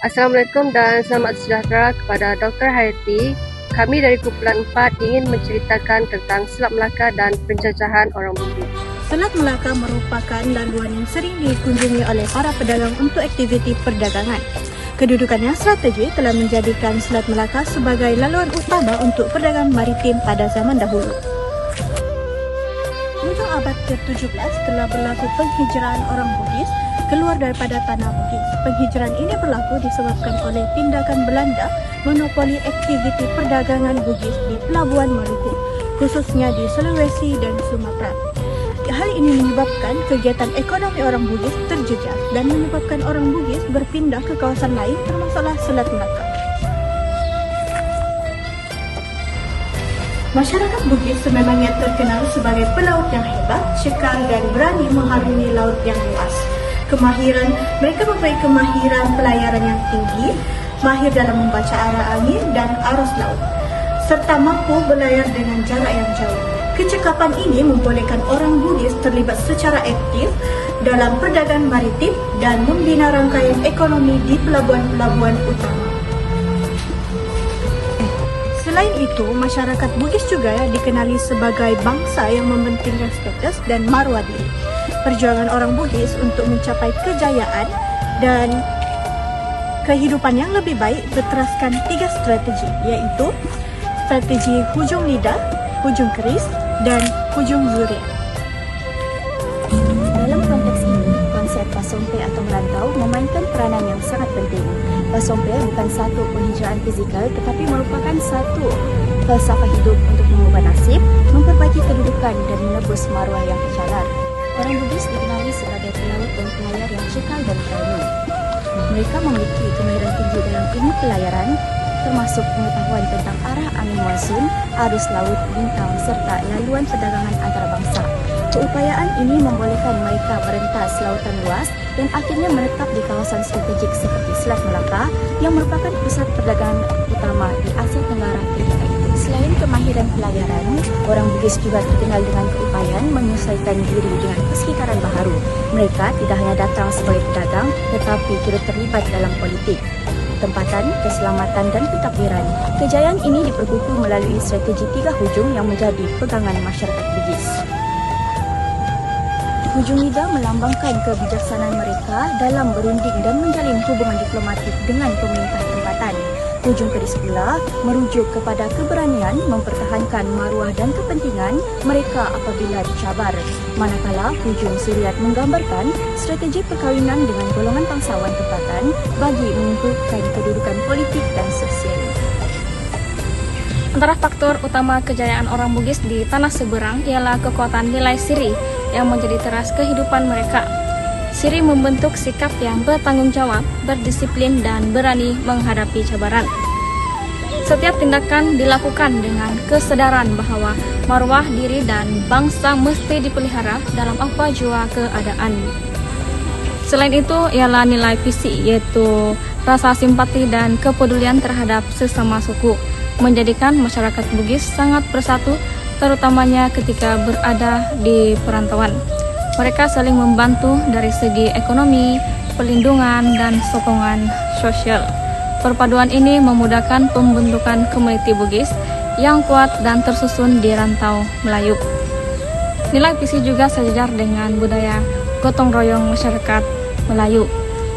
Assalamualaikum dan selamat sejahtera kepada Dr. Hayati. Kami dari kumpulan 4 ingin menceritakan tentang Selat Melaka dan penjajahan orang Bugis. Selat Melaka merupakan laluan yang sering dikunjungi oleh para pedagang untuk aktiviti perdagangan. Kedudukannya strategi telah menjadikan Selat Melaka sebagai laluan utama untuk perdagangan maritim pada zaman dahulu. Hujung abad ke-17 telah berlaku penghijraan orang Bugis keluar daripada tanah Bugis. Penghijraan ini berlaku disebabkan oleh tindakan Belanda monopoli aktiviti perdagangan Bugis di pelabuhan maritim, khususnya di Sulawesi dan Sumatera. Hal ini menyebabkan kegiatan ekonomi orang Bugis terjejas dan menyebabkan orang Bugis berpindah ke kawasan lain termasuklah Selat Melaka. Masyarakat Bugis sememangnya terkenal sebagai pelaut yang hebat, cekal dan berani mengharungi laut yang luas. Mereka mempunyai kemahiran pelayaran yang tinggi, mahir dalam membaca arah angin dan arus laut, serta mampu berlayar dengan jarak yang jauh. Kecekapan ini membolehkan orang Bugis terlibat secara aktif dalam perdagangan maritim dan membina rangkaian ekonomi di pelabuhan-pelabuhan utama. Selain itu, masyarakat Bugis juga dikenali sebagai bangsa yang mementingkan status dan maruah diri. Perjuangan orang Bugis untuk mencapai kejayaan dan kehidupan yang lebih baik berteraskan 3 strategi, iaitu strategi hujung lidah, hujung keris, dan hujung zuriat. Dalam konteks ini, konsep pasompe atau merantau memainkan peranan yang sangat penting. Pasompe bukan satu penghijraan fizikal tetapi merupakan satu falsafah hidup untuk mengubah nasib, memperbaiki kedudukan dan menebus maruah yang tercalar. Orang Bugis dikenali sebagai pelaut dan pelayar yang cekal dan berani. Mereka memiliki kemahiran tinggi dalam ilmu pelayaran, termasuk pengetahuan tentang arah angin monsun, arus laut, bintang, serta laluan perdagangan antarabangsa. Keupayaan ini membolehkan mereka merentas lautan luas dan akhirnya menetap di kawasan strategik seperti Selat Melaka yang merupakan pusat perdagangan utama di Asia Tenggara ketika itu. Selain kemahiran pelayaran, orang Bugis juga terkenal dengan keupayaan menyesuaikan diri dengan persekitaran baharu. Mereka tidak hanya datang sebagai pedagang tetapi turut terlibat dalam politik, tempatan, keselamatan dan pentadbiran. Kejayaan ini diperkukuh melalui strategi 3 hujung yang menjadi pegangan masyarakat Bugis. Hujung lidah melambangkan kebijaksanaan mereka dalam berunding dan menjalin hubungan diplomatik dengan pemerintah tempatan. Hujung keris pula merujuk kepada keberanian mempertahankan maruah dan kepentingan mereka apabila dicabar. Manakala hujung zuriat menggambarkan strategi perkahwinan dengan golongan bangsawan tempatan bagi mengukuhkan kedudukan politik dan sosial. Antara faktor utama kejayaan orang Bugis di tanah seberang ialah kekuatan nilai siri yang menjadi teras kehidupan mereka. Siri membentuk sikap yang bertanggung jawab, berdisiplin, dan berani menghadapi cabaran. Setiap tindakan dilakukan dengan kesadaran bahwa maruah diri dan bangsa mesti dipelihara dalam apa jua keadaan. Selain itu ialah nilai visi, yaitu rasa simpati dan kepedulian terhadap sesama suku, menjadikan masyarakat Bugis sangat bersatu, terutamanya ketika berada di perantauan. Mereka saling membantu dari segi ekonomi, pelindungan, dan sokongan sosial. Perpaduan ini memudahkan pembentukan komuniti Bugis yang kuat dan tersusun di rantau Melayu. Nilai visi juga sejajar dengan budaya gotong royong masyarakat Melayu.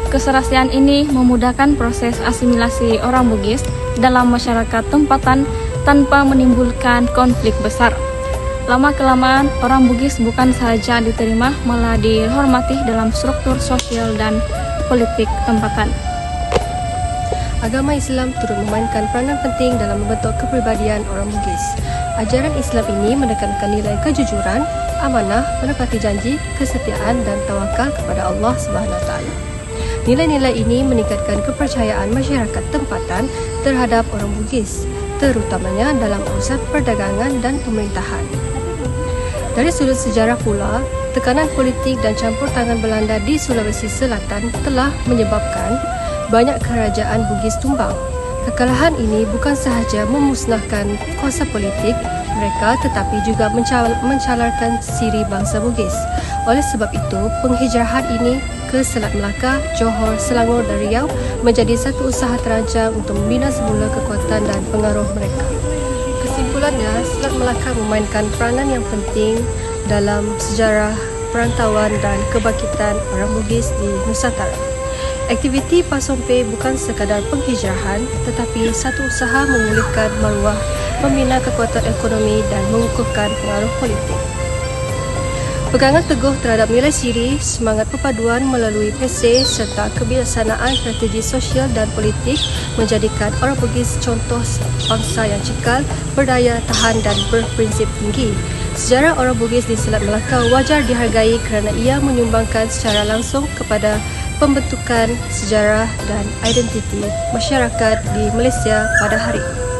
Keserasian ini memudahkan proses asimilasi orang Bugis dalam masyarakat tempatan tanpa menimbulkan konflik besar. Lama-kelamaan, orang Bugis bukan saja diterima, malah dihormati dalam struktur sosial dan politik tempatan. Agama Islam turut memainkan peranan penting dalam membentuk kepribadian orang Bugis. Ajaran Islam ini menekankan nilai kejujuran, amanah, menepati janji, kesetiaan dan tawakal kepada Allah SWT. Nilai-nilai ini meningkatkan kepercayaan masyarakat tempatan terhadap orang Bugis, terutamanya dalam urusan perdagangan dan pemerintahan. Dari sudut sejarah pula, tekanan politik dan campur tangan Belanda di Sulawesi Selatan telah menyebabkan banyak kerajaan Bugis tumbang. Kekalahan ini bukan sahaja memusnahkan kuasa politik, mereka tetapi juga mencalarkan siri bangsa Bugis. Oleh sebab itu, penghijrahan ini ke Selat Melaka, Johor, Selangor dan Riau menjadi satu usaha terancang untuk membina semula kekuatan dan pengaruh mereka. Kesimpulannya, Selat Melaka memainkan peranan yang penting dalam sejarah perantauan dan kebangkitan orang Bugis di Nusantara. Aktiviti Pasompe bukan sekadar penghijrahan tetapi satu usaha memulihkan maruah, membina kekuatan ekonomi dan mengukuhkan pengaruh politik. Pegangan teguh terhadap nilai siri, semangat perpaduan melalui PC serta kebijaksanaan strategi sosial dan politik menjadikan orang Bugis contoh bangsa yang cekal, berdaya tahan dan berprinsip tinggi. Sejarah orang Bugis di Selat Melaka wajar dihargai kerana ia menyumbangkan secara langsung kepada pembentukan sejarah dan identiti masyarakat di Malaysia pada hari ini.